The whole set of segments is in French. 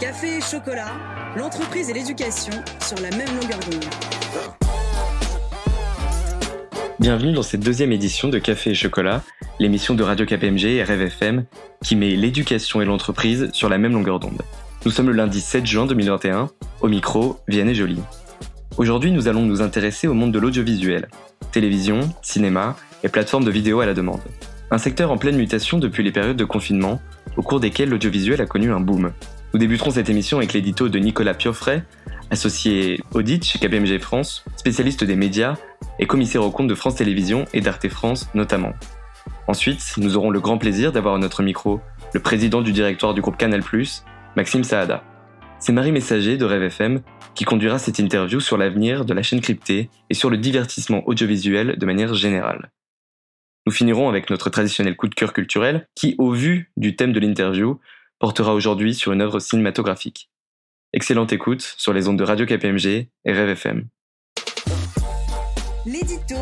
Café et chocolat, l'entreprise et l'éducation sur la même longueur d'onde. Bienvenue dans cette deuxième édition de Café et chocolat, l'émission de Radio KPMG et Rêve FM qui met l'éducation et l'entreprise sur la même longueur d'onde. Nous sommes le lundi 7 juin 2021, au micro, Vianney Joly. Aujourd'hui, nous allons nous intéresser au monde de l'audiovisuel, télévision, cinéma et plateformes de vidéo à la demande. Un secteur en pleine mutation depuis les périodes de confinement, au cours desquelles l'audiovisuel a connu un boom. Nous débuterons cette émission avec l'édito de Nicolas Pioffret, associé audit chez KPMG France, spécialiste des médias et commissaire aux comptes de France Télévisions et d'Arte France notamment. Ensuite, nous aurons le grand plaisir d'avoir à notre micro le président du directoire du groupe Canal+, Maxime Saada. C'est Marie Messager de Rêve FM qui conduira cette interview sur l'avenir de la chaîne cryptée et sur le divertissement audiovisuel de manière générale. Nous finirons avec notre traditionnel coup de cœur culturel qui, au vu du thème de l'interview, portera aujourd'hui sur une œuvre cinématographique. Excellente écoute sur les ondes de Radio KPMG et Rêve FM. L'édito.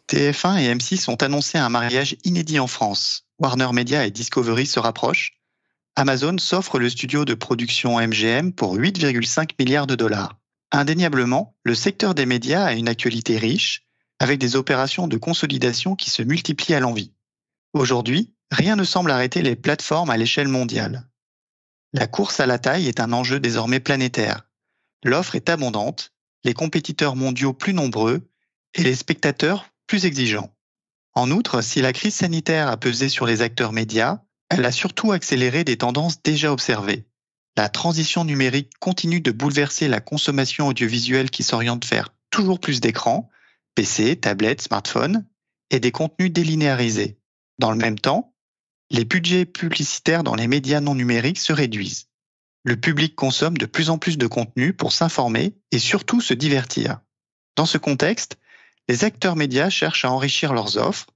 TF1 et M6 ont annoncé un mariage inédit en France. Warner Media et Discovery se rapprochent. Amazon s'offre le studio de production MGM pour 8,5 milliards de dollars. Indéniablement, le secteur des médias a une actualité riche, avec des opérations de consolidation qui se multiplient à l'envi. Aujourd'hui, rien ne semble arrêter les plateformes à l'échelle mondiale. La course à la taille est un enjeu désormais planétaire. L'offre est abondante, les compétiteurs mondiaux plus nombreux et les spectateurs plus exigeants. En outre, si la crise sanitaire a pesé sur les acteurs médias, elle a surtout accéléré des tendances déjà observées. La transition numérique continue de bouleverser la consommation audiovisuelle qui s'oriente vers toujours plus d'écrans, PC, tablettes, smartphones, et des contenus délinéarisés. Dans le même temps, les budgets publicitaires dans les médias non numériques se réduisent. Le public consomme de plus en plus de contenu pour s'informer et surtout se divertir. Dans ce contexte, les acteurs médias cherchent à enrichir leurs offres,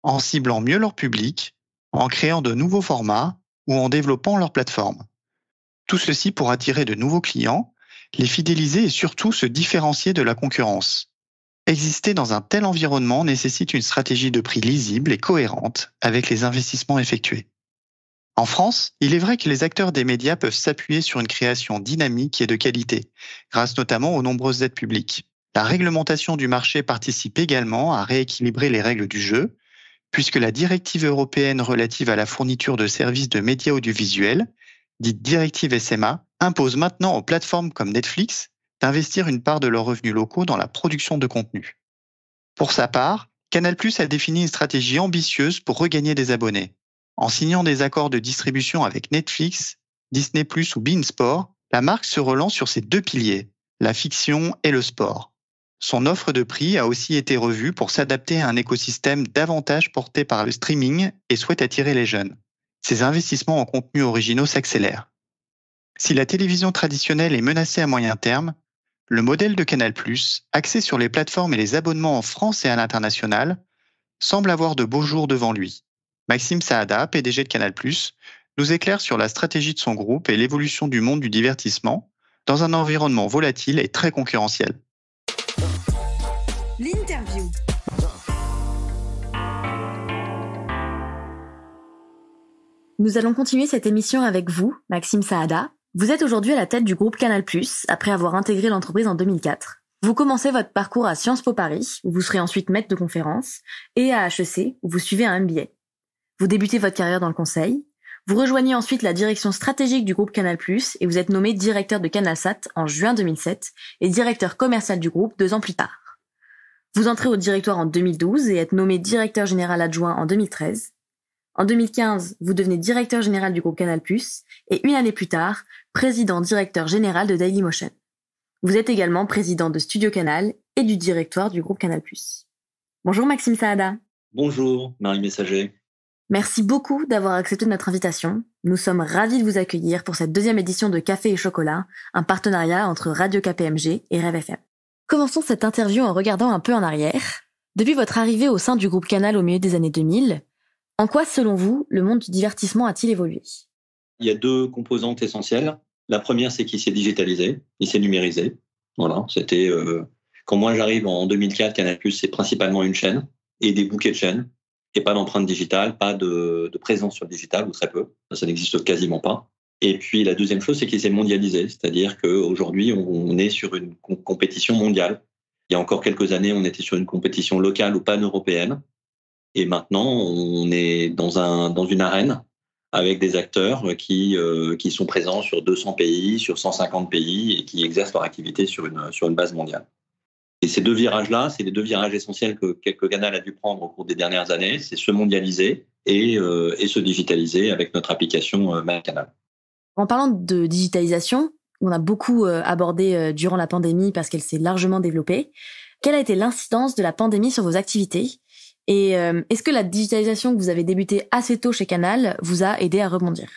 en ciblant mieux leur public, en créant de nouveaux formats ou en développant leur plateforme. Tout ceci pour attirer de nouveaux clients, les fidéliser et surtout se différencier de la concurrence. Exister dans un tel environnement nécessite une stratégie de prix lisible et cohérente avec les investissements effectués. En France, il est vrai que les acteurs des médias peuvent s'appuyer sur une création dynamique et de qualité, grâce notamment aux nombreuses aides publiques. La réglementation du marché participe également à rééquilibrer les règles du jeu, puisque la directive européenne relative à la fourniture de services de médias audiovisuels, dite directive SMA, impose maintenant aux plateformes comme Netflix d'investir une part de leurs revenus locaux dans la production de contenu. Pour sa part, Canal+ a défini une stratégie ambitieuse pour regagner des abonnés. En signant des accords de distribution avec Netflix, Disney+ ou beIN Sport, la marque se relance sur ses deux piliers, la fiction et le sport. Son offre de prix a aussi été revue pour s'adapter à un écosystème davantage porté par le streaming et souhaite attirer les jeunes. Ses investissements en contenus originaux s'accélèrent. Si la télévision traditionnelle est menacée à moyen terme, le modèle de Canal+, axé sur les plateformes et les abonnements en France et à l'international, semble avoir de beaux jours devant lui. Maxime Saada, PDG de Canal+, nous éclaire sur la stratégie de son groupe et l'évolution du monde du divertissement dans un environnement volatile et très concurrentiel. L'interview. Nous allons continuer cette émission avec vous, Maxime Saada. Vous êtes aujourd'hui à la tête du groupe Canal+, après avoir intégré l'entreprise en 2004. Vous commencez votre parcours à Sciences Po Paris, où vous serez ensuite maître de conférences, et à HEC, où vous suivez un MBA. Vous débutez votre carrière dans le conseil. Vous rejoignez ensuite la direction stratégique du groupe Canal+, et vous êtes nommé directeur de CanalSat en juin 2007, et directeur commercial du groupe 2 ans plus tard. Vous entrez au directoire en 2012 et êtes nommé directeur général adjoint en 2013. En 2015, vous devenez directeur général du groupe Canal+, et une année plus tard, président-directeur général de Dailymotion. Vous êtes également président de Studio Canal et du directoire du groupe Canal+. Bonjour Maxime Saada. Bonjour Marie Messager. Merci beaucoup d'avoir accepté notre invitation. Nous sommes ravis de vous accueillir pour cette deuxième édition de Café et chocolat, un partenariat entre Radio KPMG et Rêve FM. Commençons cette interview en regardant un peu en arrière. Depuis votre arrivée au sein du groupe Canal au milieu des années 2000, en quoi, selon vous, le monde du divertissement a-t-il évolué ? Il y a deux composantes essentielles. La première, c'est qu'il s'est digitalisé, il s'est numérisé. Voilà, c'était quand moi j'arrive en 2004, Canal+, c'est principalement une chaîne et des bouquets de chaînes. et pas d'empreinte digitale, pas de présence sur le digital, ou très peu. Ça n'existe quasiment pas. Et puis la deuxième chose, c'est qu'il s'est mondialisé, c'est-à-dire qu'aujourd'hui, on est sur une compétition mondiale. Il y a encore quelques années, on était sur une compétition locale ou pan-européenne. Et maintenant, on est dans une arène avec des acteurs qui sont présents sur 200 pays, sur 150 pays et qui exercent leur activité sur une base mondiale. Et ces deux virages-là, c'est les deux virages essentiels que Canal a dû prendre au cours des dernières années, c'est se mondialiser et se digitaliser avec notre application MyCanal. En parlant de digitalisation, on a beaucoup abordé durant la pandémie parce qu'elle s'est largement développée. Quelle a été l'incidence de la pandémie sur vos activités ? Et est-ce que la digitalisation que vous avez débutée assez tôt chez Canal vous a aidé à rebondir ?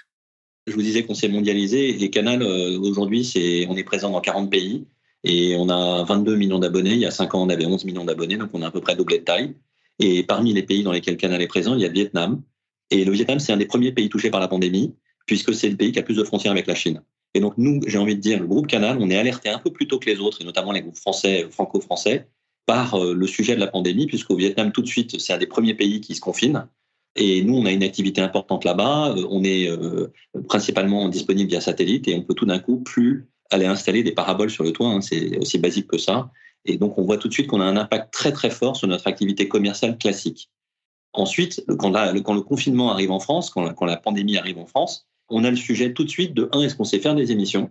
Je vous disais qu'on s'est mondialisé et Canal, aujourd'hui, on est présent dans 40 pays et on a 22 millions d'abonnés. Il y a 5 ans, on avait 11 millions d'abonnés, donc on a à peu près doublé de taille. Et parmi les pays dans lesquels Canal est présent, il y a le Vietnam. Et le Vietnam, c'est un des premiers pays touchés par la pandémie, puisque c'est le pays qui a plus de frontières avec la Chine. Et donc nous, j'ai envie de dire, le groupe Canal, on est alerté un peu plus tôt que les autres, et notamment les groupes français, franco-français, par le sujet de la pandémie, puisqu'au Vietnam, tout de suite, c'est un des premiers pays qui se confine. Et nous, on a une activité importante là-bas. On est principalement disponible via satellite et on peut tout d'un coup plus aller installer des paraboles sur le toit. Hein, c'est aussi basique que ça. Et donc, on voit tout de suite qu'on a un impact très, très fort sur notre activité commerciale classique. Ensuite, quand le confinement arrive en France, quand la pandémie arrive en France, on a le sujet tout de suite de est-ce qu'on sait faire des émissions ?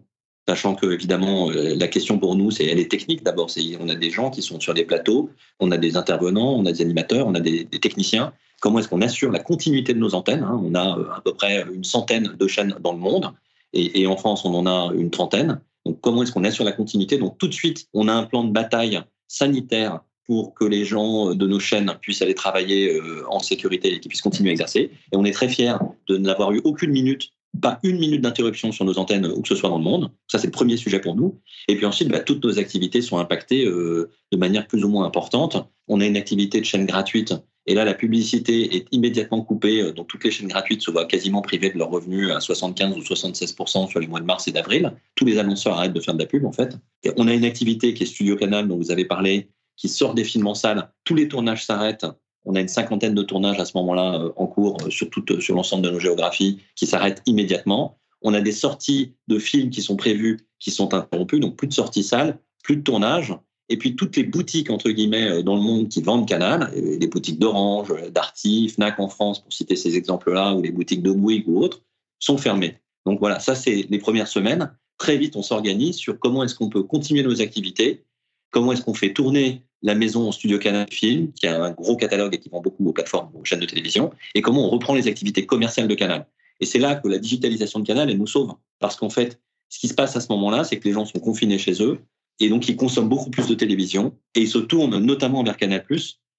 Sachant que, évidemment, la question pour nous, elle est technique d'abord. On a des gens qui sont sur des plateaux, on a des intervenants, on a des animateurs, on a des techniciens. Comment est-ce qu'on assure la continuité de nos antennes ? On a à peu près une centaine de chaînes dans le monde et en France, on en a une trentaine. Donc, comment est-ce qu'on assure la continuité ? Donc, tout de suite, on a un plan de bataille sanitaire pour que les gens de nos chaînes puissent aller travailler en sécurité et qu'ils puissent continuer à exercer. Et on est très fiers de n'avoir eu aucune minute, pas une minute d'interruption sur nos antennes où que ce soit dans le monde. Ça, c'est le premier sujet pour nous. Et puis ensuite, toutes nos activités sont impactées de manière plus ou moins importante. On a une activité de chaîne gratuite. Et là, la publicité est immédiatement coupée. Donc, toutes les chaînes gratuites se voient quasiment privées de leurs revenus à 75 ou 76% sur les mois de mars et d'avril. Tous les annonceurs arrêtent de faire de la pub, en fait. Et on a une activité qui est Studio Canal, dont vous avez parlé, qui sort des films en salle. Tous les tournages s'arrêtent. On a une cinquantaine de tournages à ce moment-là en cours sur l'ensemble de nos géographies qui s'arrêtent immédiatement. On a des sorties de films qui sont prévues, qui sont interrompues. Donc, plus de sorties salles, plus de tournages. Et puis, toutes les boutiques, entre guillemets, dans le monde qui vendent Canal, les boutiques d'Orange, Darty, Fnac en France, pour citer ces exemples-là, ou les boutiques de Bouygues ou autres, sont fermées. Donc voilà, ça, c'est les premières semaines. Très vite, on s'organise sur comment est-ce qu'on peut continuer nos activités, comment est-ce qu'on fait tourner la maison en Studio Canal Film, qui a un gros catalogue et qui vend beaucoup aux plateformes, aux chaînes de télévision, et comment on reprend les activités commerciales de Canal. Et c'est là que la digitalisation de Canal, elle nous sauve. Parce qu'en fait, ce qui se passe à ce moment-là, c'est que les gens sont confinés chez eux, et donc, ils consomment beaucoup plus de télévision et ils se tournent notamment vers Canal+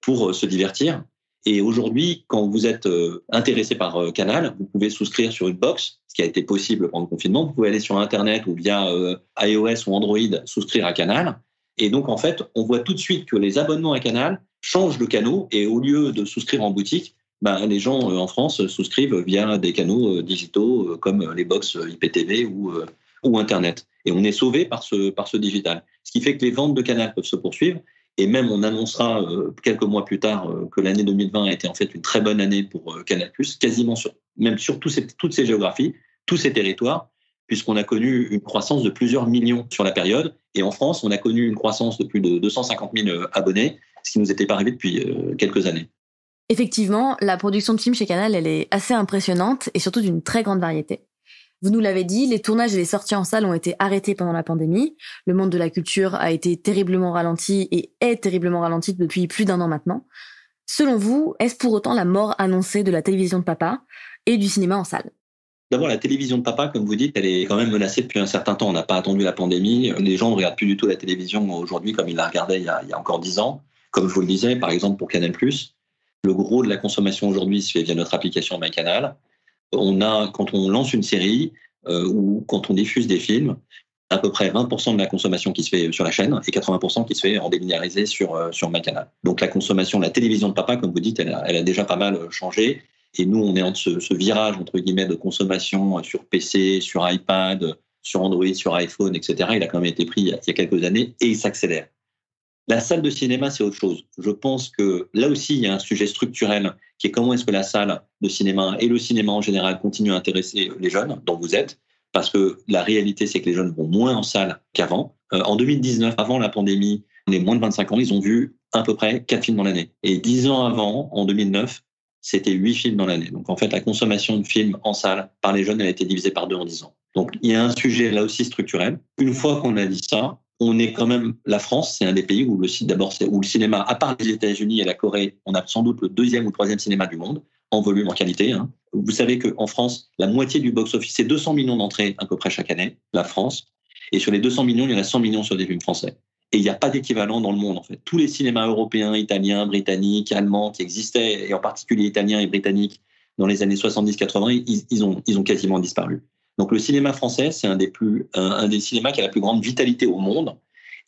pour se divertir. Et aujourd'hui, quand vous êtes intéressé par Canal, vous pouvez souscrire sur une box, ce qui a été possible pendant le confinement. Vous pouvez aller sur Internet ou via iOS ou Android souscrire à Canal. Et donc, en fait, on voit tout de suite que les abonnements à Canal changent de canaux. Et au lieu de souscrire en boutique, les gens en France souscrivent via des canaux digitaux comme les box IPTV ou Internet. Et on est sauvé par ce digital. Ce qui fait que les ventes de Canal peuvent se poursuivre. Et même, on annoncera quelques mois plus tard que l'année 2020 a été en fait une très bonne année pour Canal+, quasiment sur toutes ces géographies, tous ces territoires, puisqu'on a connu une croissance de plusieurs millions sur la période. Et en France, on a connu une croissance de plus de 250 000 abonnés, ce qui ne nous était pas arrivé depuis quelques années. Effectivement, la production de films chez Canal, elle est assez impressionnante et surtout d'une très grande variété. Vous nous l'avez dit, les tournages et les sorties en salle ont été arrêtés pendant la pandémie. Le monde de la culture a été terriblement ralenti et est terriblement ralenti depuis plus d'1 an maintenant. Selon vous, est-ce pour autant la mort annoncée de la télévision de papa et du cinéma en salle ? D'abord, la télévision de papa, comme vous dites, elle est quand même menacée depuis un certain temps. On n'a pas attendu la pandémie. Les gens ne regardent plus du tout la télévision aujourd'hui comme ils la regardaient il y a encore 10 ans. Comme je vous le disais, par exemple pour Canal+, le gros de la consommation aujourd'hui se fait via notre application MyCanal. Quand on lance une série ou quand on diffuse des films, à peu près 20% de la consommation qui se fait sur la chaîne et 80% qui se fait en délinéarisé sur MyCanal. Donc la consommation, la télévision de papa, comme vous dites, elle a déjà pas mal changé. Et nous, on est entre ce virage, entre guillemets, de consommation sur PC, sur iPad, sur Android, sur iPhone, etc. Il a quand même été pris il y a quelques années et il s'accélère. La salle de cinéma, c'est autre chose. Je pense que là aussi, il y a un sujet structurel qui est comment est-ce que la salle de cinéma et le cinéma en général continuent à intéresser les jeunes, dont vous êtes, parce que la réalité, c'est que les jeunes vont moins en salle qu'avant. En 2019, avant la pandémie, les moins de 25 ans, ils ont vu à peu près 4 films dans l'année. Et 10 ans avant, en 2009, c'était 8 films dans l'année. Donc en fait, la consommation de films en salle par les jeunes, elle a été divisée par 2 en 10 ans. Donc il y a un sujet là aussi structurel. Une fois qu'on a dit ça, on est quand même, la France, c'est un des pays où le cinéma, à part les États-Unis et la Corée, on a sans doute le 2e ou 3e cinéma du monde, en volume, en qualité. Vous savez qu'en France, la moitié du box-office, c'est 200 millions d'entrées à peu près chaque année, la France. Et sur les 200 millions, il y en a 100 millions sur des films français. Et il n'y a pas d'équivalent dans le monde, en fait. Tous les cinémas européens, italiens, britanniques, allemands qui existaient, et en particulier italiens et britanniques, dans les années 70-80, ils ont quasiment disparu. Donc le cinéma français, c'est un des cinémas qui a la plus grande vitalité au monde,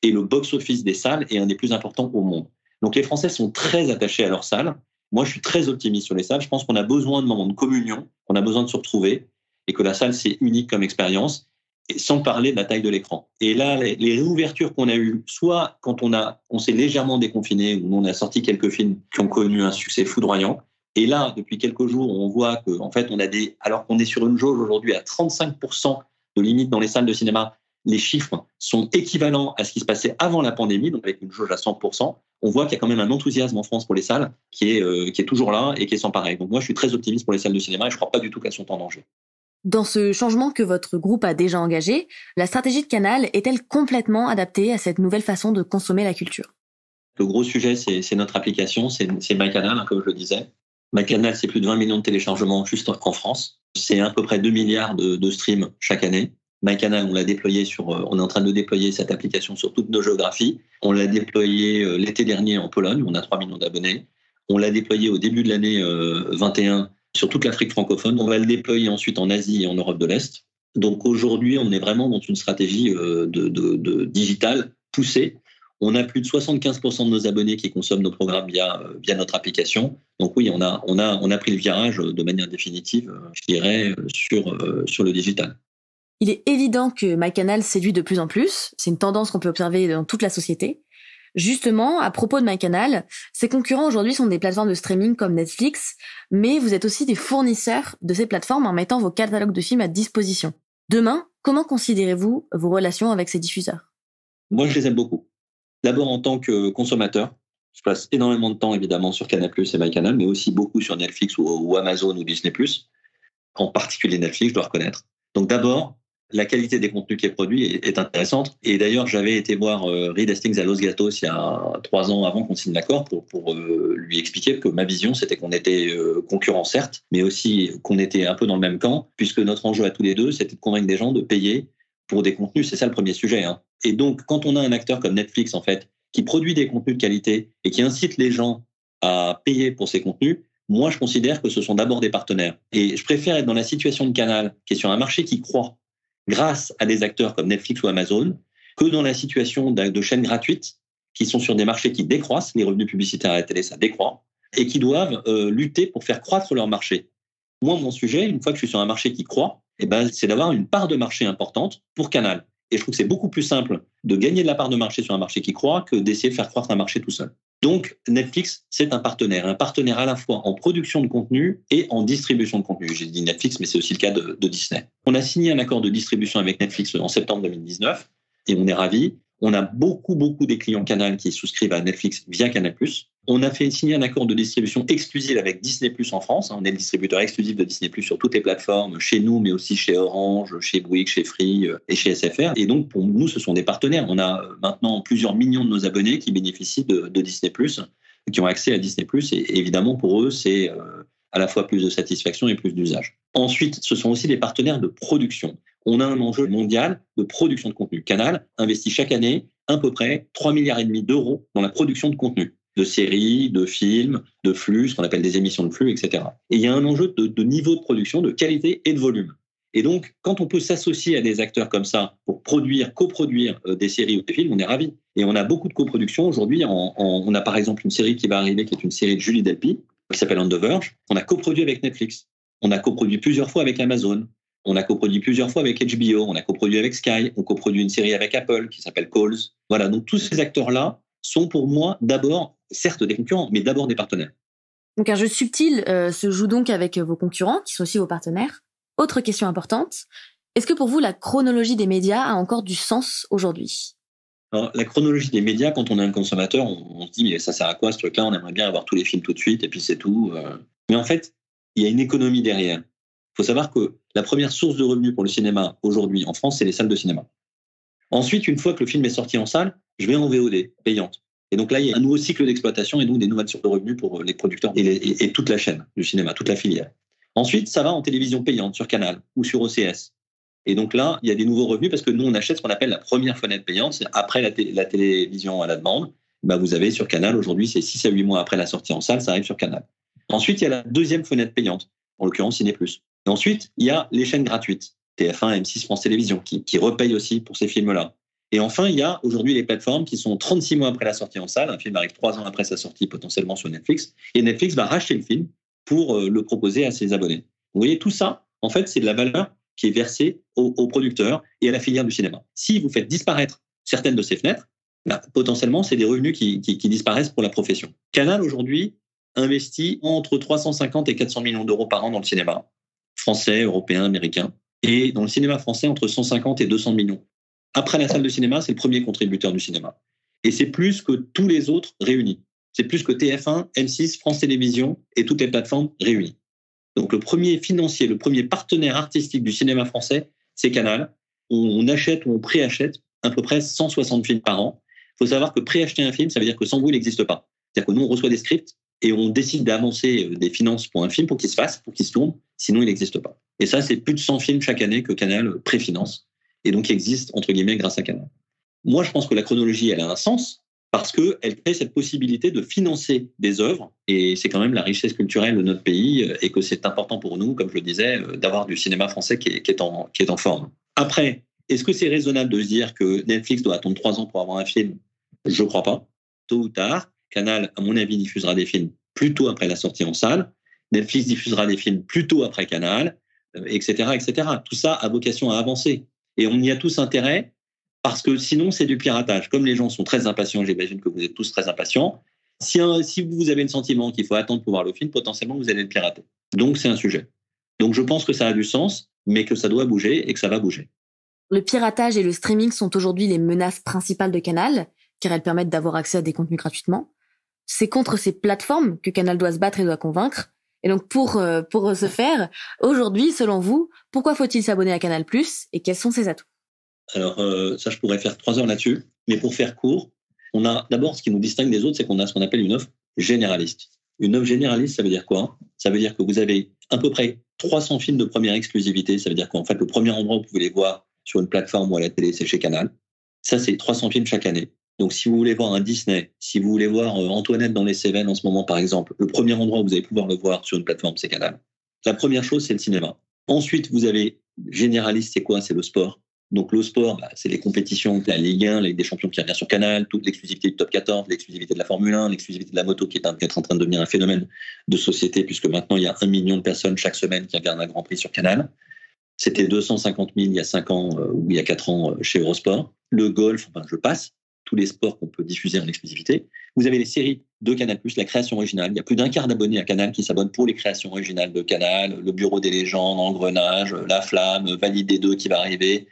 et le box-office des salles est un des plus importants au monde. Donc les Français sont très attachés à leurs salles. Moi, je suis très optimiste sur les salles. Je pense qu'on a besoin de moments de communion, on a besoin de se retrouver, et que la salle, c'est unique comme expérience, et sans parler de la taille de l'écran. Et là, les réouvertures qu'on a eues, soit quand on s'est légèrement déconfiné, où on a sorti quelques films qui ont connu un succès foudroyant, et là, depuis quelques jours, on voit qu'en fait, alors qu'on est sur une jauge aujourd'hui à 35% de limite dans les salles de cinéma, les chiffres sont équivalents à ce qui se passait avant la pandémie, donc avec une jauge à 100%, on voit qu'il y a quand même un enthousiasme en France pour les salles qui est toujours là et qui est sans pareil. Donc moi, je suis très optimiste pour les salles de cinéma et je ne crois pas du tout qu'elles sont en danger. Dans ce changement que votre groupe a déjà engagé, la stratégie de Canal est-elle complètement adaptée à cette nouvelle façon de consommer la culture ? Le gros sujet, c'est notre application, c'est MyCanal, comme je le disais. MyCanal, c'est plus de 20 millions de téléchargements juste en France. C'est à peu près 2 milliards de streams chaque année. MyCanal, on est en train de déployer cette application sur toutes nos géographies. On l'a déployé l'été dernier en Pologne, où on a 3 millions d'abonnés. On l'a déployé au début de l'année 21 sur toute l'Afrique francophone. On va le déployer ensuite en Asie et en Europe de l'Est. Donc aujourd'hui, on est vraiment dans une stratégie de digital poussée. On a plus de 75% de nos abonnés qui consomment nos programmes via notre application. Donc oui, on a pris le virage de manière définitive, je dirais, sur le digital. Il est évident que MyCanal séduit de plus en plus. C'est une tendance qu'on peut observer dans toute la société. Justement, à propos de MyCanal, ses concurrents aujourd'hui sont des plateformes de streaming comme Netflix, mais vous êtes aussi des fournisseurs de ces plateformes en mettant vos catalogues de films à disposition. Demain, comment considérez-vous vos relations avec ces diffuseurs ? Moi, je les aime beaucoup. D'abord, en tant que consommateur, je passe énormément de temps, évidemment, sur Canal+ et MyCanal, mais aussi beaucoup sur Netflix ou Amazon ou Disney+. En particulier Netflix, je dois reconnaître. Donc d'abord, la qualité des contenus qui est produit est intéressante. Et d'ailleurs, j'avais été voir Reed Hastings à Los Gatos il y a 3 ans avant qu'on signe l'accord pour lui expliquer que ma vision, c'était qu'on était concurrents, certes, mais aussi qu'on était un peu dans le même camp, puisque notre enjeu à tous les deux, c'était de convaincre des gens de payer pour des contenus. C'est ça le premier sujet. Et donc, quand on a un acteur comme Netflix, en fait, qui produit des contenus de qualité et qui incite les gens à payer pour ces contenus, moi, je considère que ce sont d'abord des partenaires. Et je préfère être dans la situation de Canal, qui est sur un marché qui croît grâce à des acteurs comme Netflix ou Amazon, que dans la situation de chaînes gratuites qui sont sur des marchés qui décroissent, les revenus publicitaires à la télé, ça décroît, et qui doivent lutter pour faire croître leur marché. Moi, mon sujet, une fois que je suis sur un marché qui croît, c'est d'avoir une part de marché importante pour Canal. Et je trouve que c'est beaucoup plus simple de gagner de la part de marché sur un marché qui croît que d'essayer de faire croître un marché tout seul. Donc, Netflix, c'est un partenaire à la fois en production de contenu et en distribution de contenu. J'ai dit Netflix, mais c'est aussi le cas de Disney. On a signé un accord de distribution avec Netflix en septembre 2019 et on est ravis. On a beaucoup des clients Canal qui souscrivent à Netflix via Canal+. On a fait signer un accord de distribution exclusive avec Disney+ en France. On est le distributeur exclusif de Disney+ sur toutes les plateformes, chez nous, mais aussi chez Orange, chez Bouygues, chez Free et chez SFR. Et donc, pour nous, ce sont des partenaires. On a maintenant plusieurs millions de nos abonnés qui bénéficient de Disney+, qui ont accès à Disney+. Et évidemment, pour eux, c'est à la fois plus de satisfaction et plus d'usage. Ensuite, ce sont aussi des partenaires de production. On a un enjeu mondial de production de contenu. Canal investit chaque année à peu près 3,5 milliards d'euros dans la production de contenu, de séries, de films, de flux, ce qu'on appelle des émissions de flux, etc. Et il y a un enjeu de niveau de production, de qualité et de volume. Et donc, quand on peut s'associer à des acteurs comme ça pour coproduire des séries ou des films, on est ravis. Et on a beaucoup de coproductions aujourd'hui. On a par exemple une série qui va arriver, qui est une série de Julie Delpy, qui s'appelle On the Verge. On a coproduit avec Netflix. On a coproduit plusieurs fois avec Amazon. On a coproduit plusieurs fois avec HBO. On a coproduit avec Sky. On coproduit une série avec Apple qui s'appelle Calls. Voilà, donc tous ces acteurs-là sont pour moi d'abord, certes des concurrents, mais d'abord des partenaires. Donc un jeu subtil se joue donc avec vos concurrents, qui sont aussi vos partenaires. Autre question importante, est-ce que pour vous la chronologie des médias a encore du sens aujourd'hui ? Alors, la chronologie des médias, quand on est un consommateur, on se dit mais ça sert à quoi ce truc-là ? On aimerait bien avoir tous les films tout de suite et puis c'est tout. Mais en fait, il y a une économie derrière. Il faut savoir que la première source de revenus pour le cinéma aujourd'hui en France, c'est les salles de cinéma. Ensuite, une fois que le film est sorti en salle, je vais en VOD, payante. Et donc là, il y a un nouveau cycle d'exploitation et donc des nouvelles sources de revenus pour les producteurs et toute la chaîne du cinéma, toute la filière. Ensuite, ça va en télévision payante sur Canal ou sur OCS. Et donc là, il y a des nouveaux revenus parce que nous, on achète ce qu'on appelle la première fenêtre payante. C'est après la télévision à la demande. Vous avez sur Canal, aujourd'hui, c'est 6 à 8 mois après la sortie en salle, ça arrive sur Canal. Ensuite, il y a la deuxième fenêtre payante, en l'occurrence Ciné+. Et ensuite, il y a les chaînes gratuites, TF1, M6, France Télévisions, qui repayent aussi pour ces films-là. Et enfin, il y a aujourd'hui les plateformes qui sont 36 mois après la sortie en salle. Un film arrive 3 ans après sa sortie, potentiellement sur Netflix. Et Netflix va racheter le film pour le proposer à ses abonnés. Vous voyez, tout ça, en fait, c'est de la valeur qui est versée aux producteurs et à la filière du cinéma. Si vous faites disparaître certaines de ces fenêtres, potentiellement, c'est des revenus qui disparaissent pour la profession. Canal, aujourd'hui, investit entre 350 et 400 millions d'euros par an dans le cinéma, français, européen, américain. Et dans le cinéma français, entre 150 et 200 millions. Après la salle de cinéma, c'est le premier contributeur du cinéma. Et c'est plus que tous les autres réunis. C'est plus que TF1, M6, France Télévisions et toutes les plateformes réunies. Donc le premier financier, le premier partenaire artistique du cinéma français, c'est Canal. On achète ou on préachète à peu près 160 films par an. Il faut savoir que préacheter un film, ça veut dire que sans vous, il n'existe pas. C'est-à-dire que nous, on reçoit des scripts et on décide d'avancer des finances pour un film pour qu'il se fasse, pour qu'il se tourne, sinon il n'existe pas. Et ça, c'est plus de 100 films chaque année que Canal préfinance et donc qui existent, entre guillemets, grâce à Canal. Moi, je pense que la chronologie, elle a un sens parce qu'elle crée cette possibilité de financer des œuvres et c'est quand même la richesse culturelle de notre pays et que c'est important pour nous, comme je le disais, d'avoir du cinéma français qui est en forme. Après, est-ce que c'est raisonnable de se dire que Netflix doit attendre 3 ans pour avoir un film ? Je ne crois pas. Tôt ou tard, Canal, à mon avis, diffusera des films plutôt après la sortie en salle. Netflix diffusera des films plutôt après Canal, etc., etc. Tout ça a vocation à avancer. Et on y a tous intérêt parce que sinon, c'est du piratage. Comme les gens sont très impatients, j'imagine que vous êtes tous très impatients, si vous avez le sentiment qu'il faut attendre pour voir le film, potentiellement, vous allez le pirater. Donc, c'est un sujet. Donc, je pense que ça a du sens, mais que ça doit bouger et que ça va bouger. Le piratage et le streaming sont aujourd'hui les menaces principales de Canal, car elles permettent d'avoir accès à des contenus gratuitement. C'est contre ces plateformes que Canal doit se battre et doit convaincre. Et donc, pour ce faire, aujourd'hui, selon vous, pourquoi faut-il s'abonner à Canal+ et quels sont ses atouts ? Alors, ça, je pourrais faire 3 heures là-dessus. Mais pour faire court, on a d'abord, ce qui nous distingue des autres, c'est qu'on a ce qu'on appelle une offre généraliste. Une offre généraliste, ça veut dire quoi ? Ça veut dire que vous avez à peu près 300 films de première exclusivité. Ça veut dire qu'en fait, le premier endroit où vous pouvez les voir sur une plateforme ou à la télé, c'est chez Canal. Ça, c'est 300 films chaque année. Donc, si vous voulez voir un Disney, si vous voulez voir Antoinette dans les Cévennes en ce moment, par exemple, le premier endroit où vous allez pouvoir le voir sur une plateforme, c'est Canal. La première chose, c'est le cinéma. Ensuite, vous avez généraliste, c'est quoi ? C'est le sport. Donc, le sport, c'est les compétitions, la Ligue 1, la Ligue des Champions qui revient sur Canal, toute l'exclusivité du Top 14, l'exclusivité de la Formule 1, l'exclusivité de la moto qui est en train de devenir un phénomène de société puisque maintenant, il y a 1 million de personnes chaque semaine qui regardent un Grand Prix sur Canal. C'était 250 000 il y a 5 ans ou il y a 4 ans chez Eurosport. Le golf, je passe. Tous les sports qu'on peut diffuser en exclusivité. Vous avez les séries de Canal+, la création originale. Il y a plus d'un quart d'abonnés à Canal qui s'abonnent pour les créations originales de Canal, le Bureau des légendes, Engrenage, La Flamme, Validé 2 qui va arriver.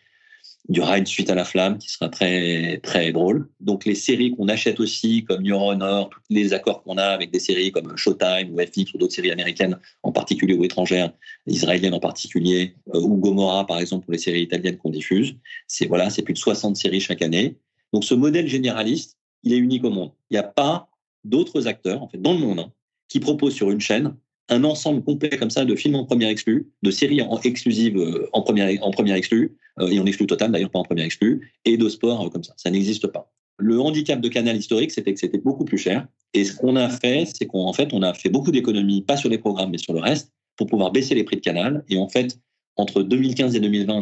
Il y aura une suite à La Flamme qui sera très, très drôle. Donc les séries qu'on achète aussi, comme Your Honor, tous les accords qu'on a avec des séries comme Showtime ou FX ou d'autres séries américaines en particulier ou étrangères, israéliennes en particulier, ou Gomorrah par exemple pour les séries italiennes qu'on diffuse. C'est plus de 60 séries chaque année. Donc, ce modèle généraliste, il est unique au monde. Il n'y a pas d'autres acteurs, en fait, dans le monde, qui proposent sur une chaîne un ensemble complet comme ça de films en première exclue, de séries exclusives en première exclue, et en exclue totale d'ailleurs, pas en première exclue, et de sport comme ça. Ça n'existe pas. Le handicap de Canal historique, c'était que c'était beaucoup plus cher. Et ce qu'on a fait, c'est qu'on fait, on a fait beaucoup d'économies, pas sur les programmes, mais sur le reste, pour pouvoir baisser les prix de Canal. Et en fait, entre 2015 et 2020,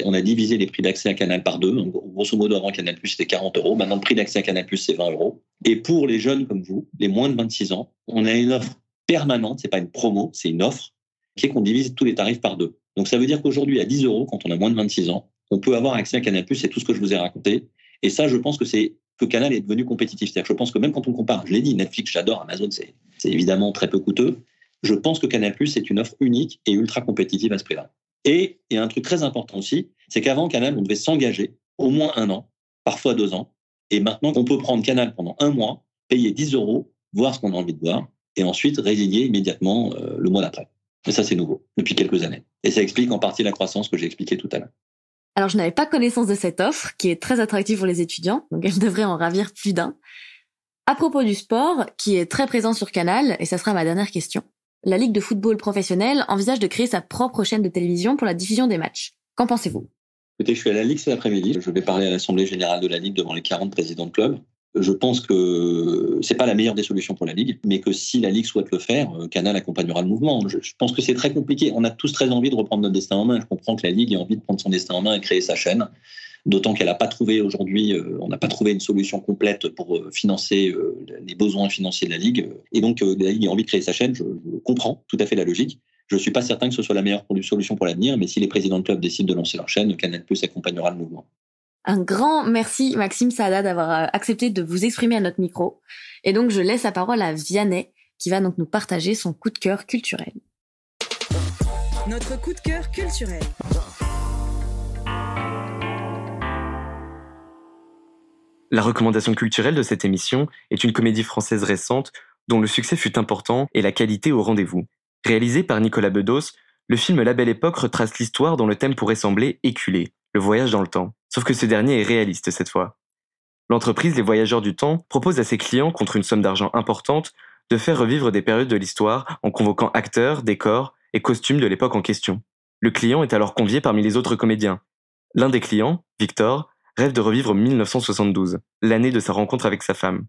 on a divisé les prix d'accès à Canal par 2. Donc, grosso modo, avant Canal+, c'était 40 €. Maintenant, le prix d'accès à Canal+, c'est 20 €. Et pour les jeunes comme vous, les moins de 26 ans, on a une offre permanente. C'est pas une promo, c'est une offre qui est qu'on divise tous les tarifs par 2. Donc, ça veut dire qu'aujourd'hui, à 10 €, quand on a moins de 26 ans, on peut avoir accès à Canal+, c'est tout ce que je vous ai raconté. Et ça, je pense que c'est que Canal est devenu compétitif. C'est-à-dire que je pense que même quand on compare, je l'ai dit, Netflix, j'adore, Amazon, c'est évidemment très peu coûteux. Je pense que Canal+, c'est une offre unique et ultra compétitive à ce prix-là. Et il y a un truc très important aussi, c'est qu'avant Canal, on devait s'engager au moins 1 an, parfois 2 ans. Et maintenant, on peut prendre Canal pendant 1 mois, payer 10 €, voir ce qu'on a envie de voir, et ensuite résilier immédiatement le mois d'après. Et ça, c'est nouveau, depuis quelques années. Et ça explique en partie la croissance que j'ai expliquée tout à l'heure. Alors, je n'avais pas connaissance de cette offre, qui est très attractive pour les étudiants, donc elle devrait en ravir plus d'un. À propos du sport, qui est très présent sur Canal, et ça sera ma dernière question, la Ligue de football professionnel envisage de créer sa propre chaîne de télévision pour la diffusion des matchs. Qu'en pensez-vous ? Écoutez, je suis à la Ligue cet après-midi. Je vais parler à l'Assemblée générale de la Ligue devant les 40 présidents de clubs. Je pense que c'est pas la meilleure des solutions pour la Ligue, mais que si la Ligue souhaite le faire, Canal accompagnera le mouvement. Je pense que c'est très compliqué. On a tous très envie de reprendre notre destin en main. Je comprends que la Ligue ait envie de prendre son destin en main et créer sa chaîne. D'autant qu'elle n'a pas trouvé aujourd'hui, on n'a pas trouvé une solution complète pour financer les besoins financiers de la Ligue. Et donc, la Ligue a envie de créer sa chaîne. Je comprends tout à fait la logique. Je ne suis pas certain que ce soit la meilleure solution pour l'avenir, mais si les présidents de club décident de lancer leur chaîne, Canal+ accompagnera le mouvement. Un grand merci, Maxime Saada, d'avoir accepté de vous exprimer à notre micro. Et donc, je laisse la parole à Vianney, qui va donc nous partager son coup de cœur culturel. Notre coup de cœur culturel. La recommandation culturelle de cette émission est une comédie française récente dont le succès fut important et la qualité au rendez-vous. Réalisé par Nicolas Bedos, le film La Belle Époque retrace l'histoire dont le thème pourrait sembler éculé, le voyage dans le temps. Sauf que ce dernier est réaliste cette fois. L'entreprise Les Voyageurs du Temps propose à ses clients, contre une somme d'argent importante, de faire revivre des périodes de l'histoire en convoquant acteurs, décors et costumes de l'époque en question. Le client est alors convié parmi les autres comédiens. L'un des clients, Victor, rêve de revivre 1972, l'année de sa rencontre avec sa femme.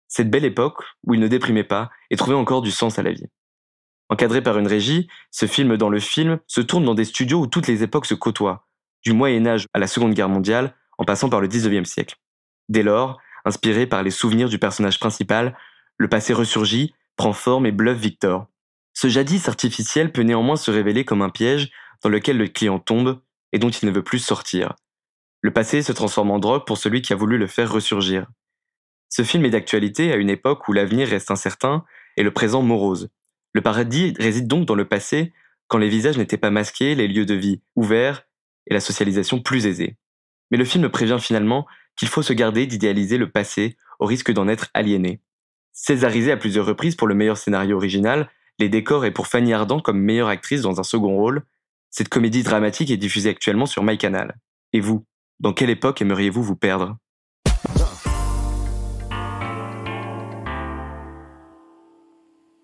Cette belle époque, où il ne déprimait pas et trouvait encore du sens à la vie. Encadré par une régie, ce film dans le film se tourne dans des studios où toutes les époques se côtoient, du Moyen-Âge à la Seconde Guerre mondiale, en passant par le 19e siècle. Dès lors, inspiré par les souvenirs du personnage principal, le passé ressurgit, prend forme et bluffe Victor. Ce jadis artificiel peut néanmoins se révéler comme un piège dans lequel le client tombe et dont il ne veut plus sortir. Le passé se transforme en drogue pour celui qui a voulu le faire ressurgir. Ce film est d'actualité à une époque où l'avenir reste incertain et le présent morose. Le paradis réside donc dans le passé, quand les visages n'étaient pas masqués, les lieux de vie ouverts et la socialisation plus aisée. Mais le film prévient finalement qu'il faut se garder d'idéaliser le passé au risque d'en être aliéné. Césarisée à plusieurs reprises pour le meilleur scénario original, les décors et pour Fanny Ardant comme meilleure actrice dans un second rôle, cette comédie dramatique est diffusée actuellement sur MyCanal. Et vous, dans quelle époque aimeriez-vous vous perdre ?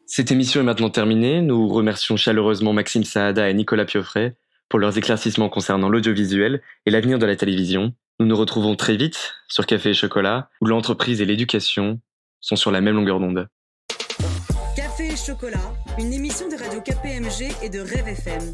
Cette émission est maintenant terminée. Nous remercions chaleureusement Maxime Saada et Nicolas Pioffret pour leurs éclaircissements concernant l'audiovisuel et l'avenir de la télévision. Nous nous retrouvons très vite sur Café et Chocolat, où l'entreprise et l'éducation sont sur la même longueur d'onde. Café et Chocolat, une émission de Radio KPMG et de Rêve FM.